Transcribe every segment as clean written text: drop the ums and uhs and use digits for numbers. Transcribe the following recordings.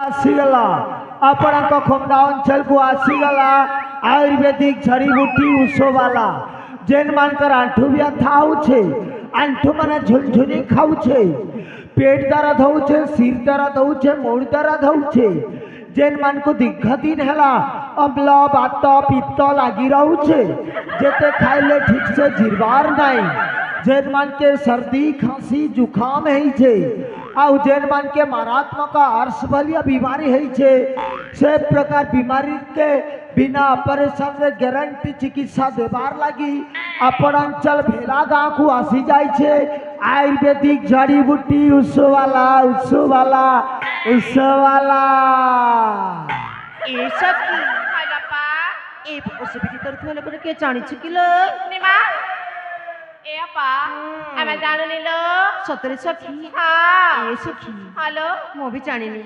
आसीगला आपण खमदा अंचल को आसीगला आयुर्वेदिक जड़ी बूटी उसवाला जेन मानकर आंठू व्यथा होछे आंठू माने झुलझुली खाउछे पेट दर्द होछे सिर दर्द होछे मुंड दर्द होछे जेन मान को दीर्घ दिन हैला अम्ल बात पित्त लगी रहुछे जेते खाइले ठीक से जिरबार नहीं जेन मान के सर्दी खांसी जुखाम है आउ जेन मान के मारात्मक अर्शबलिया बीमारी है से प्रकार बीमारी के बिना ऑपरेशन रे गारंटी चिकित्सा देवार लगी अपन अंचल भेला गाँव को आसी जाए आयुर्वेदिक जड़ी बूटी उसवाला उसवाला उसवाला ए सखी हाय बापा ए ओसबिति तर थले पर के जानि छिकिलो निमा ए अपा आमे जानु निलो सतरे सखी हां ए सखी हेलो मो भी जानिनी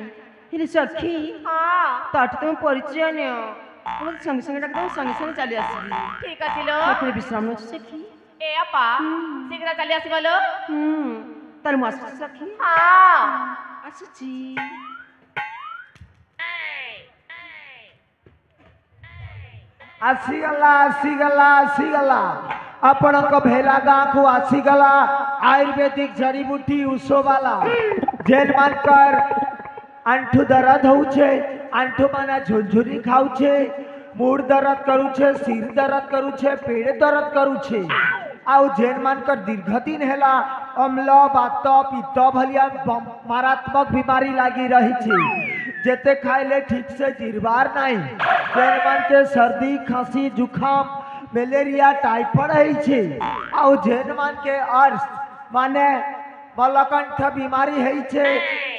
हेले सखी हां तट तुम परिचय ने मो संग संग डाक संग संग चली आसी ठीक आथिलो सखी विश्राम न सखी ए अपा शीघ्र चली आसी गलो तर मो सखी हां आसुची आसीगला आसीगला आसीगला आपण भेला गाँ को आसीगला आयुर्वेदिक जड़ी बूटी उसवाला जेन मानकर आंठू दर्द होछे आंठू माने झुलझुली खाउछे मूड दर्द करुछे सिर दर्द करुछे पेट दर्द करुछे आउ जेन मानकर दीर्घ दिन हैला अम्ल बात पित्त भलिया मारात्मक बीमारी लगी रही जेते खाइले ठीक से जिरबार नहीं जेन मान के सर्दी खांसी जुखाम मलेरिया टाइफाइड है आउ जेन मान के अर्श माने मलकंठ बीमारी है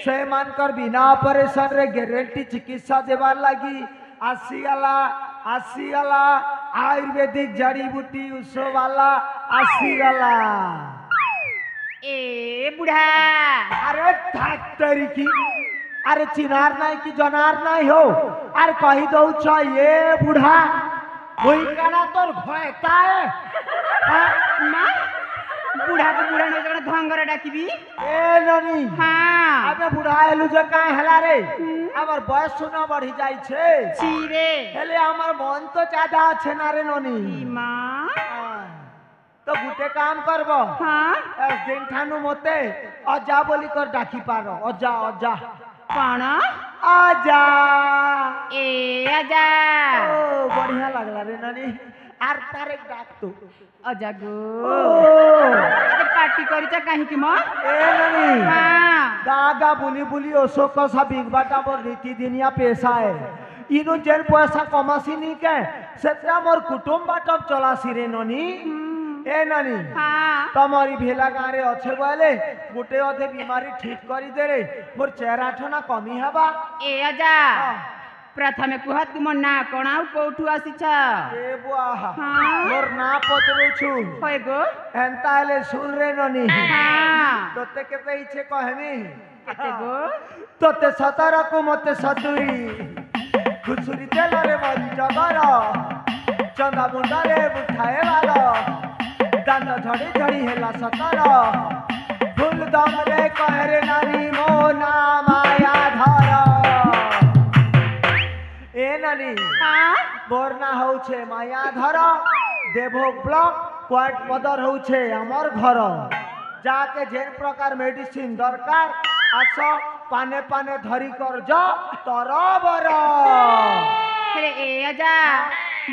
से मानकर बिना ऑपरेशन रे गारंटी चिकित्सा देवार लगी आसीगला आसीगला आयुर्वेदिक जड़ी बूटी उसवाला आसीगला ए बुढ़ा अरे ठाकतरी की अरे चिनार नहीं कि जनार नहीं हो अरे कही दो ये बुढ़ा वही काना तोर भयता है मां बुढ़ा को बुढ़ा न जगह धंगर डाकिबी ए ननी हां अबे बुढ़ा एलु जे काहे हला रे हमर बयस सुना बढ़ी जाई छे छी रे हेले हमर मन तो ज्यादा আছে না रे ननी मां तो गुटे काम करबो हां एस दिन ठानु मते अजा बोली कर डाकी पारो अजा अजा पाना आजा ए आजा ओ बढ़िया लगला रे नानी आर तार एक डाक तो आजा गो अरे पार्टी करिचा काहे कि म ए नानी हां गागा बुली बुली ओसो कसा बिग बाटा मोर रीति दिनिया पैसा है इनो जेन पैसा कमासी नी के सेत्रा मोर कुटुंब बाटम चलासी रे ननी ए नानी हां तमरी भेला गाँ रे अच्छे बोले गुटे अधे बीमारी ठीक करी दे रे मोर चेहरा ठना कमी हबा ए आजा प्रथमे कुह तुम ना कोणाउ कोठु आसीछ ए बुआ हां मोर ना पचरु छु होय गो एंता ले सुन रे ननी हां तोते केते इच्छे कहमी केते गो तोते 17 को मते 70 खुसुरी देला रे मरी जगर चंदा मुंडा रे उठाए वाला दान झड़ी झड़ी हेला 17 फूल दम रे कह रे नानी मो ना माया धर ए नानी हां मोर ना होछे माया धर देवो ब्लॉक क्वाट पदर होछे हमर घर जाके जेन प्रकार मेडिसिन दरकार आस पाने पाने धरी कर जा तरबर अरे ए आजा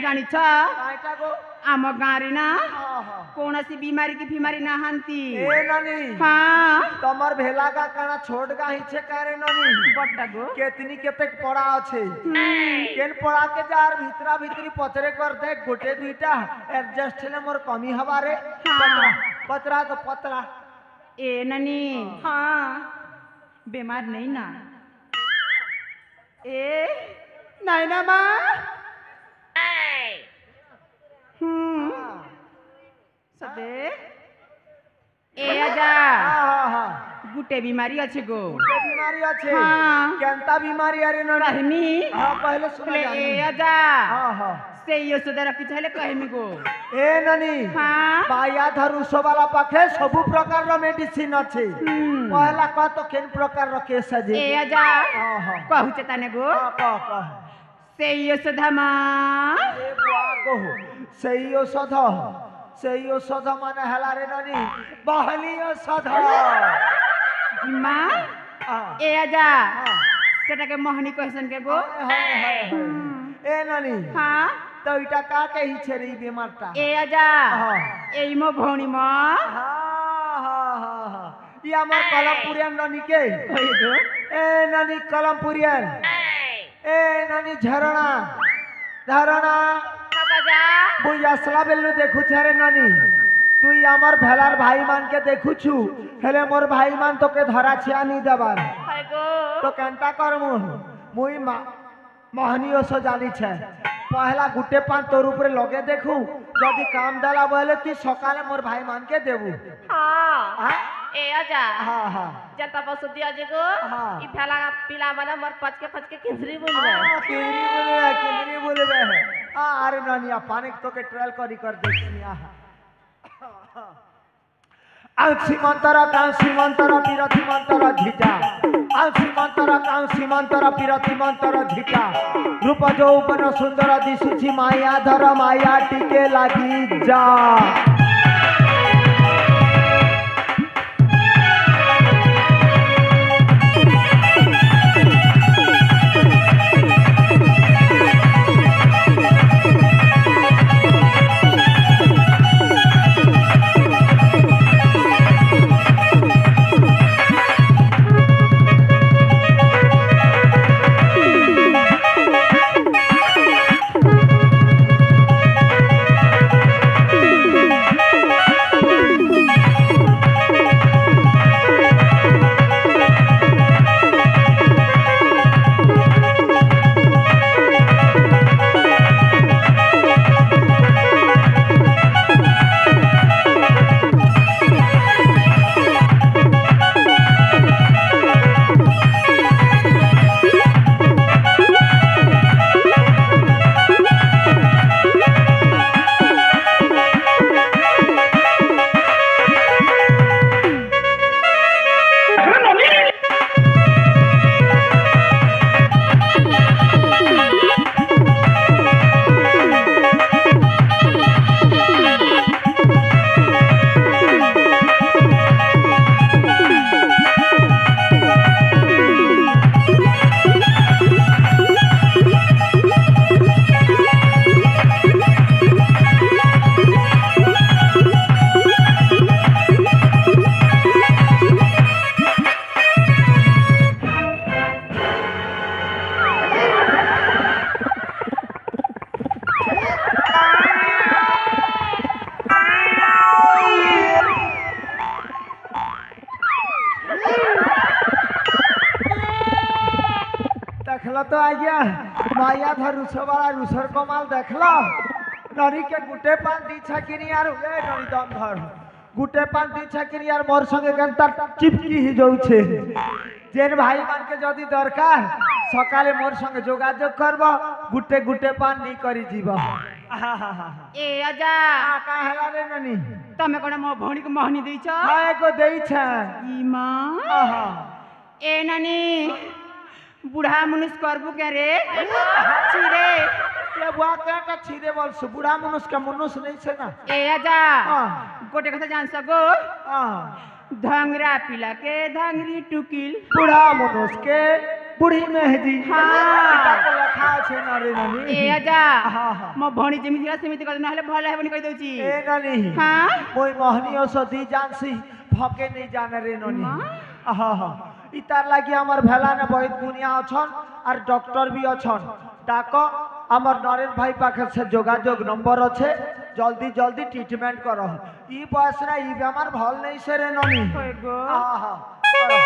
जानि छ काइटा गो आम गाँ रे ना हां हां कौनसी बीमारी की बीमारी ना हांती ए नानी हां तमर भेला का काना छोड़ गाही छे करे ननी बट्टा गो केतनी केतेक पड़ा अछि केन पड़ा के जार भीतरा भीतरी पचरे कर दे गोटे दुईटा एडजस्ट ले मोर कमी हवा रे पतरा पतरा तो पतरा ए ननी हां बीमार नहीं ना ए नहीं ना मां सबे ए आजा हां हां गुटे बीमारी अच्छे गो गुटे बीमारी अच्छे हाँ। केंता बीमारी अरे ननी कहमी हाँ पहले सुन ए आजा हाँ हाँ से यो सुदा रखी चाहे कहमी गो ए ननी हाँ बाया धर उस वाला पाखे सब प्रकार रो मेडिसिन अच्छे पहला कह तो केन प्रकार रो केस जे ए आजा हाँ हाँ कहू चेताने गो हाँ कह से यो सुधा माँ ए बुआ कहो सही औषध माने हला रे ननी बहली औषध माँ हाँ ए आजा हाँ सेटा के मोहनी कहसन के गो ए ननी हाँ तो इटा का के ही छे रे बीमारटा ए आजा हाँ ए मो भौणी माँ हाँ हाँ हाँ हाँ ये हमार कलमपुरियन ननी के होय गो ए ननी कलमपुरियन ए ननी झरणा जा बुई असला बेलु देखु छरे ननी तुई আমার ভেলার ভাই মানকে দেখুছু হেলে মোর ভাই মান তোকে ধরা ছিয়া নি দেবার হয় গো তো কেনটা করমু মুই মোহনী ওসো জানি ছে পহলা গুটে পান তোর উপরে লগে দেখু যদি কাম দেলা বলে তুই সকালে মোর ভাই মানকে দেবু हाँ হ্যাঁ ए आजा হ্যাঁ হ্যাঁ जनता बसु दिया जे गो हाँ। ई फैला पीला मना मर पच के किंजरी बोलबे केंद्री बोलबे अरे नानिया पानी तोके ट्रायल करी कर देखनिया कांसी मंतरा पिरथी मंतरा झिटा कांसी मंतरा पिरथी मंतरा झिटा रूप यौवन सुंदर दिशुची माया धर माया टिके लागी जा देखल तो आज्ञा माया धर रुसवाला रुसर कमाल देखल नरी के गुटे पान दी छकिनी यार ए नरी दम धर गुटे पान दी छकिनी यार मोर संगे केनता चिपकी ही जाउछे जेन भाई मान के जदी दरकार सकाले मोर संगे जोगाजोग करबो गुटे गुटे पान नी करी जीव ए आजा का हला रे ननी तमे कोन मो भौणी के मोहनी देई छ हाय को देई छ ई मां आहा ए नानी बुढ़ा मनुष्य करबू क्या रे छिरे ये बुआ का छिरे बोल सु बुढ़ा मनुष्य का मनुष्य नहीं छे ना ए आजा हां गोटे कथा जान सको हां धंगरा पिला के धंगरी टुकिल बुढ़ा मनुष्य के बुढ़ी मेहदी हाँ। इटा को लखा छे ना रे ननी ए आजा हां हां मो भौणी जेमिति सेमिति कर नहले भले हेबनी कहि दउची ए ननी हां कोई मोहनियो से दी जानसी फके नहीं जाने रे ननी हां हां इतार लागि हमर भेला ने बहुत गुनिया अछन और डॉक्टर भी अछन डाको हमर नरेन भाई पाखे से जोगाजोग नंबर अच्छे जल्दी जल्दी ट्रीटमेंट करो ई बयस ना ई बेमार भल नहीं से रे ननी होय गो हां हां करो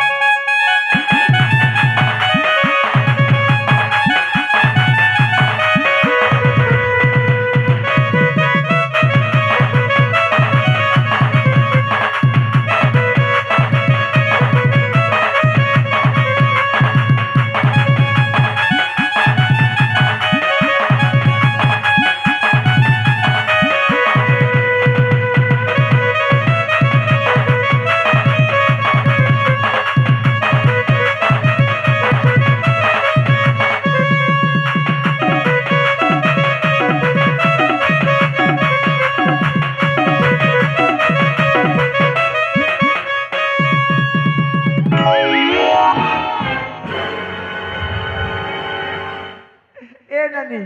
ए ननी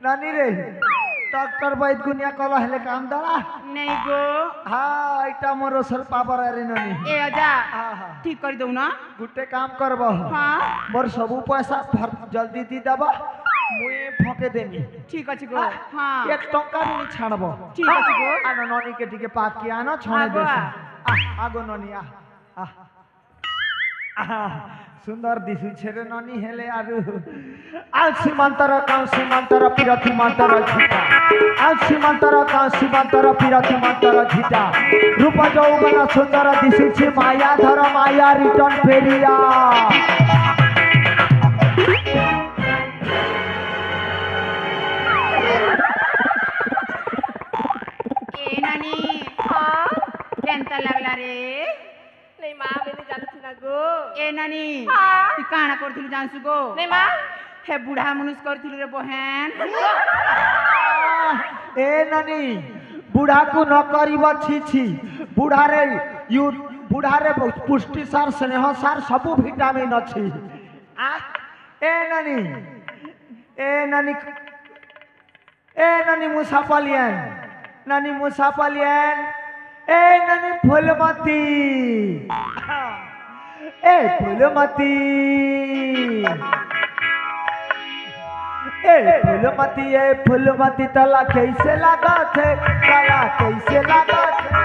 ननी रे डॉक्टर वैद गुनिया कल हेले काम दला नहीं गो हाँ इटा मोर ಸ್ವಲ್ಪ रे ननी ए अजा हाँ हाँ ठीक कर दऊ ना गुटे काम करब हाँ मोर सबू पैसा जल्दी दी दब मुई फके देनी ठीक अछि गो हाँ एक टंका भी छाड़ब ठीक अछि गो आनो ननी के टिके पाक के आनो छणे आगो देस आगो ननी सुंदर दिसु छेरे ननी हेले आरु आउ सीमांतर काउ सीमांतर पिरथि मंतर झिटा आउ सीमांतर काउ सीमांतर पिरथि मंतर झिटा रूप जौवन सुंदर दिसु छि माया धर माया रिटर्न फेरिया ए नानी हाँ केंता लागला रे नहीं माँ मैंने जाना थी ना गो ए नानी हाँ। तू काना करथिलु जानसु गो नहीं माँ हे बुढ़ा मनुष करथिलु रे बहन ए ननी बुढ़ा को न करिब छी छी बुढ़ा रे यू बुढ़ा रे पुष्टि सार स्नेह सार सबु विटामिन अछि आ ए ननी मुसाफलियन ननी मुसाफलियन ए ननी फूलमती ए फूलमती ए फूलमती तला कैसे लागत है तला कैसे लागत है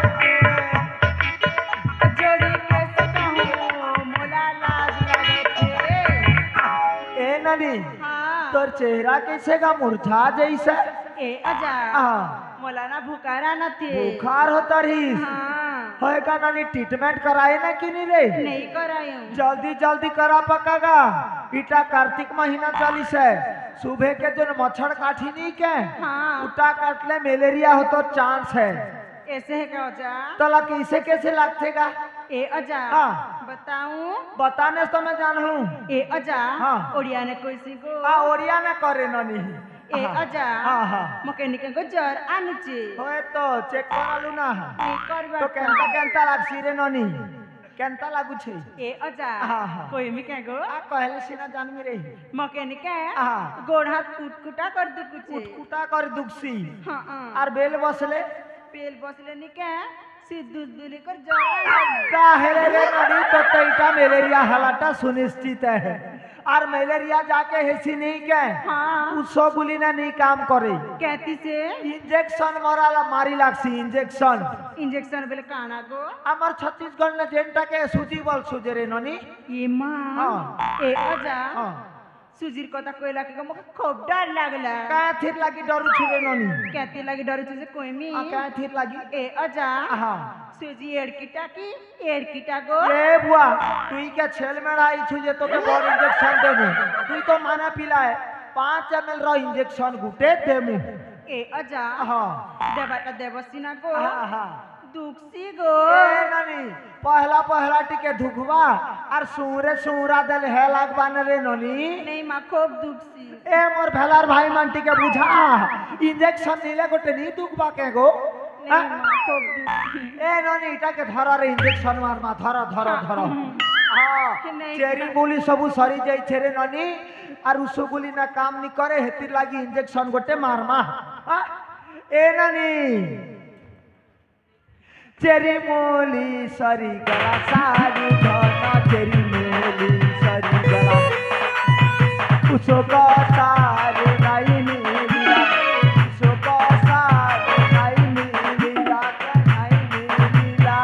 जोड़ी कैसे कहूं मोला लाज लागत है ए ननी हाँ तोर चेहरा कैसे का मुरझा जैसे ए अजा हाँ मोला ना भुकारा न थे बुखार होता रही हाँ होएगा नानी ट्रीटमेंट कराए ना कि नहीं रे नहीं करायूं जल्दी जल्दी करा पकागा इटा कार्तिक महीना चलिस है सुबह के जो मच्छर काठी नहीं के हाँ उटा काटले मलेरिया हो तो चांस है ऐसे है क्या अजा तला कैसे कैसे लगतेगा ए अजा हाँ। बताऊं बताने तो मैं जानू ए अजा हाँ। ओडिया ने कोई सी गो ओरिया में करे ननी ए अजा हाँ हाँ मकेनिक को जर आनुचे होए तो चेक करालू ना नहीं करबा तो केंता केंता लागसी रे ननी केंता लागू छे ए अजा हाँ, हाँ। कोई मी क्या गो आ कहले सीना जानमी रे मकेनिक हाँ। गोड़ हाथ कुटकुटा कर दू कुछ उठकुटा कर दुखसी हाँ हाँ और बेल बसले पेल बसले नी क्या सिद्धू दुली कर जर काहेले रे ननी तो तैटा मलेरिया हलाटा सुनिश्चित है और मलेरिया जाके हेसी नहीं के हाँ उसो गुली ना नहीं काम करे कहती से इंजेक्शन मराला मारी लागसी इंजेक्शन इंजेक्शन बेले काना गो আমার ছত্তিশগড় না জেনটাকে সুজি বল সুজে রে ননি ये माँ हाँ। ए अजा हाँ सुजीर कथा कोयला के मुझे खूब डर लागला কায় থির লাগি ডরু ছুরে ননি कहती लगी डर तुझे कोई मी কায় থির লাগি ए अजा হ্যাঁ सुजी एड़किटा की एड़किटा गो এ বুয়া তুই কে ছেল মেড়া আইছু যে তোকে বড় ইনজেকশন দেবো তুই তো মানা পিলায় 5 ml র ইনজেকশন গুটে দেমু ए अजा হ্যাঁ देवाटा देवसीना गो হ্যাঁ হ্যাঁ दुखसी गो ए ननी पहला पहला टिके धुकवा और सुरे सुरा दल है लागबान रे ननी नहीं माँ खूब दुखसी ए मोर भेलार भाई मानटी के बुझा इंजेक्शन नीले गोटे नी दुखबा के गो नहीं माँ खूब दुखसी ए ननी इटा के धर रे इंजेक्शन मार मा धर धर धर हां नहीं। चेरी गुली सबु सरी जाई छे रे ननी और उसो गुली ना काम नी करे हेतिर लागी इंजेक्शन गोटे मार मा हाँ? ए ननी चेरी मोली सरी गला सारी धना चेरी मोली सरी गला उसो का सारी नाई नीला उसो का सारी नाई नीला नाई नीला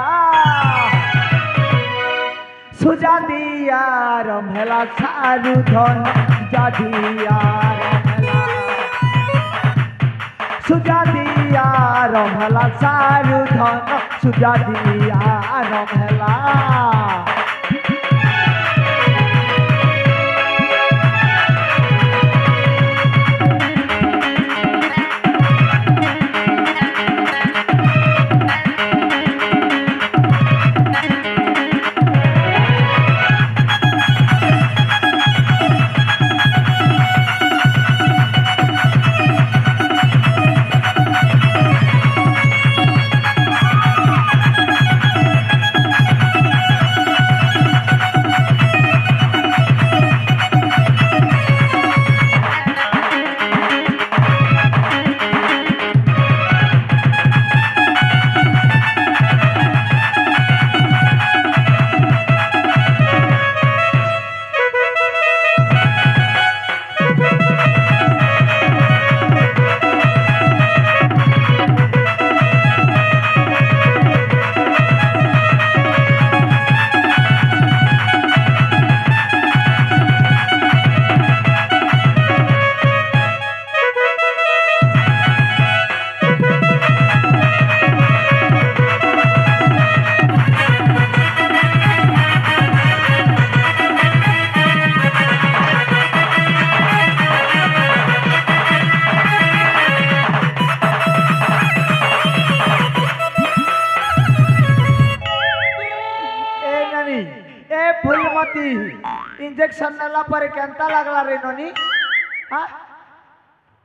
सुजा दिया रमला सारू धन सुजा दिया रमला सुजा दिया रमला सारू धन सुजा दिया रमला इंजेक्शन नेला पर केंता लागला रे ननी हां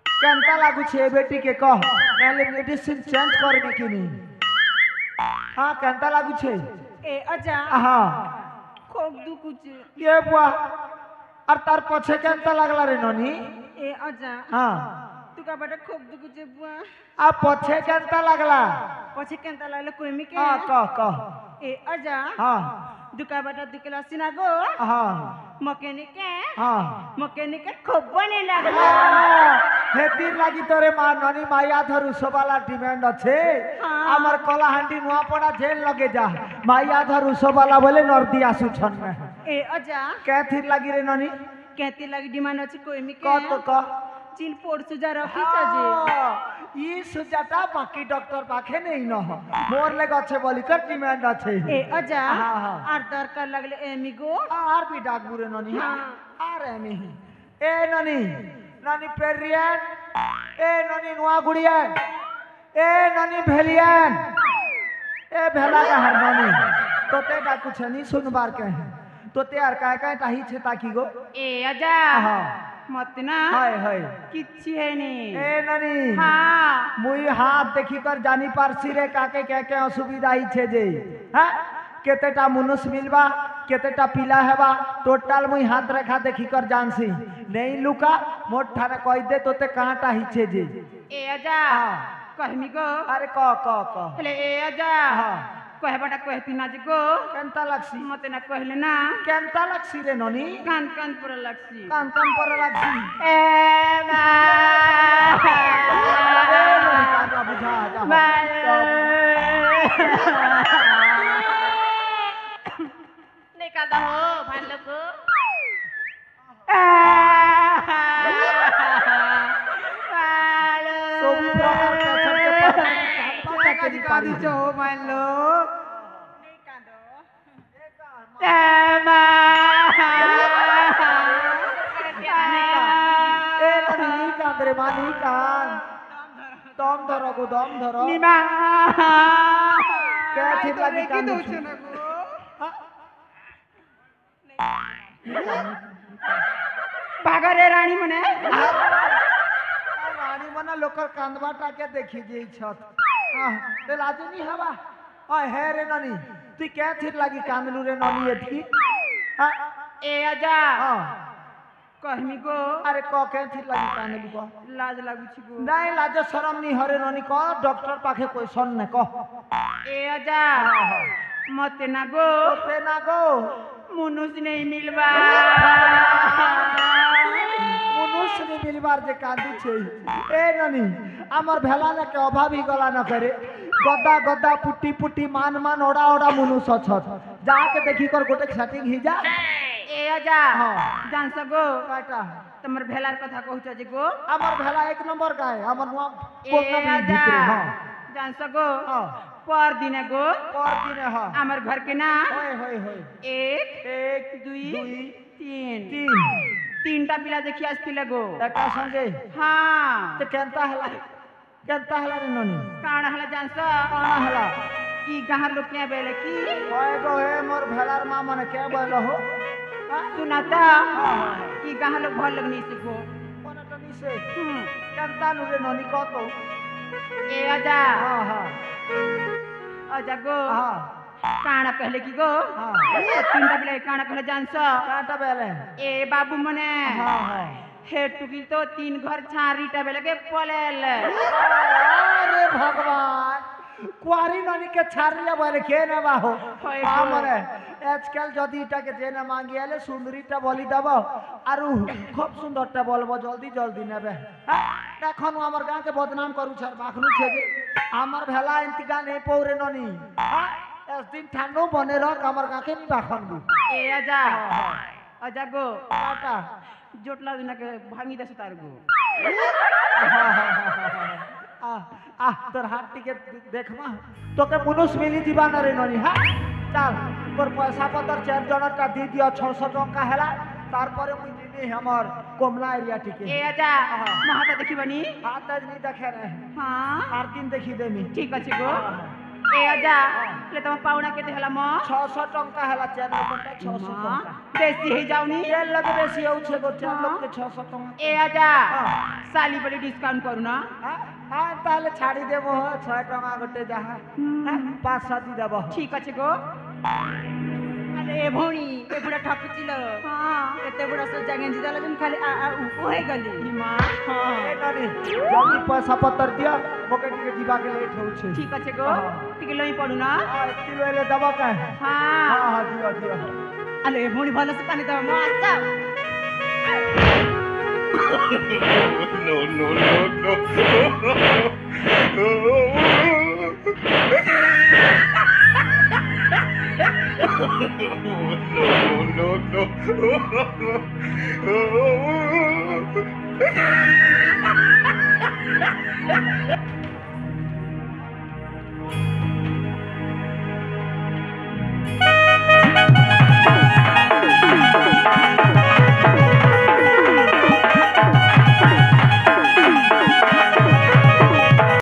केंता लागु छे बेटी के कह नाले मेडिसिन चेंज करने की नहीं हां केंता लागु छे ए अजा हां खूब दुखुचे ये बुआ और तार पछे केंता लागला रे ननी ए अजा हां तुका बटे खूब दुखुचे बुआ आ पछे केंता लागला पछे केंता लागले कोइमी के हां कह ए अजा हां दुका बटे दुकला सिना गो हां मकेनिक हां मकेनिक खूब बने लागला हेती लागी तोरे मा ननी माया धरु सोबाला डिमांड अच्छे हमर कलाहांडी नुआपड़ा जेल लगे जा माया धरु सोबाला बोले नरदी आसु छन में ए अजा कैथी लागी रे ननी केती लागी डिमांड अछि कोइमी के क तो क चिन पोड़ सुजा रखी छजे ई सुजाता बाकी डॉक्टर पाखे नहीं न हो मोर ले गछे बोली कर डिमांड अच्छे ए अजा हां हां आर दरकार लागले एमी गो आर भी डाक बुरे ननी हां आर एमी ए ननी ननी पेरियन ए ननी नुआ गुड़िया ए ननी भेलियन ए भेला का हर ननी तोते डा कुछ नहीं सुनबार के तोते आर काय टाही छे ताकी गो ए अजा हां मत ना हाय हाय किछि है नी ए ननी हां मुई हाथ देखी कर जानी पार सिरे काके के असुविधा ही छे जे हां केतेटा मनुष्य मिलबा केतेटा पीला हेबा टोटल मुई हाथ रेखा देखी कर जानसी नहीं लुका मोट ठाने कह दे तोते कहांटा हिचे जे ए अजा कहमी गो अरे क हेले ए अजा हां कहे बटा कहती ना जे गो केंता लक्सी मते ना कहले ना केंता लक्सी रे ननी कान कान पर लक्सी कान कान पर लक्सी ए मा अरे ननी कान बुझा जा नहीं कांदा हो भान लोग सब प्रकार के छके पता के दिकारी जो मान लो नहीं कांदो ए ननी कान रे मानी कान दम धरो गो दम धरो निमा क्या ठीक लगी कान पागरे रानी मने रानी मना लोकर कांदवा टाके देखी जे छत ते लाजू नहीं हवा आ हे रे ननी तू क्या ठीक लगी कांदलू रे ननी एथी ए आजा हां कहमी गो अरे क के ठीक लगी कांदलू को लाज लागु छी गो नहीं लाज शरम नहीं हरे ननी को डॉक्टर पाखे कोई सन ने को ए आजा मते ना गो ते ना गो मनुष्य नहीं मिलबा मनुष्य नहीं मिलबार जे कांदी छे ए ननी हमर भेला ने के अभाव ही गला न करे गद्दा गद्दा पुट्टी पुट्टी मान मान ओड़ा ओड़ा मनुष्य छत जाके देखी कर गोटे सेटिंग ही जा ए आजा हां जान सगो काटा तमर भेलार कथा कहू जे गो हमर भेला एक नंबर का है हमर नुआ कोना ए आजा भीतर हां जान सगो हां पर दिन गो पर दिन हां हमर घर के ना होय होय होय एक 1 दुई 2 तीन 3 तीनटा पिला देखी आस्ती लगो एका संगे हाँ ते केंता हला रे ननी काण हला जान स काना हला ई गहर लोग के बेले की होय गो हे मोर भेलार मां मने के बोलो हो सुनाता ई गहर लोग भल लगनी से गो कोना तनी से केंता नु रे ननी को तो ए आजा हां हां आजा गो हां काणा कहले की गो हां तीनटा पिला काणा कहले जान स काटा बेले ए बाबू मने हां हां हे टुकी तो तीन घर छारीटा बेले के पलेल अरे भगवान कुआरी ननी के छारिया बोले के ने बाहो होय गो। हमरे आजकल जदी इटा के जेना मांगी आले सुंदरीटा बोली दबो आरु खूब सुंदरटा बोलबो जल्दी जल्दी नेबे এখন আমার গাঁকে বদনাম করু স্যার বাখনু ছেড়ে আমার ভেলা ইন্তিকা নেই পৌরে ননি একদিন ঠান্ডো মনে রাখ আমার গাঁকে নি বাখনবু ए आजा आजा गो টাটা जोटला दिन के भांगी दस तार गो তোর হাত টিকে দেখমা তোকে মনুষ মিলি দিবা না রে ননি হ্যাঁ চল তোর পয়সা পতর 4 জনটা দি দিও 600 টাকা হেলা তারপরে মুই দিবি আমার কমলা এরিয়া টিকে ए आजा महाता देखी बनी হাত আজ নি দেখে রে हाँ আর দিন দেখি দেমি ठीक अच्छे गो ए आजा ले तम पाउना केते हला म 600 टंका हला चार लोकटा 600 टंका बेसी हे जाउनी ये लगे बेसी होउछे गो चार लोक के 600 टंका ए आजा हाँ। साली बड़ी डिस्काउंट करू ना हां ताले छाड़ी देबो 6 टंका गोटे जहा 5-7 देबो ठीक আছে গো আরে ভৌণী এগুড়া ঠকিছিল हां কেতে বড় সজ্জা গেঞ্জি দেলা যেন খালি উপ হয়ে গলি মা ए नानी जल्दी पैसा पत्तर दिया मोके टिके जीवा के लेट होउछे ঠিক আছে গো हाँ। টিকে লই পড়ু না किलो ले दबा का है हां हां हां दियो दियो আরে ভৌণী ভালো সে পানি দাও মা আচ্ছা no, no, no, no. No, no, no.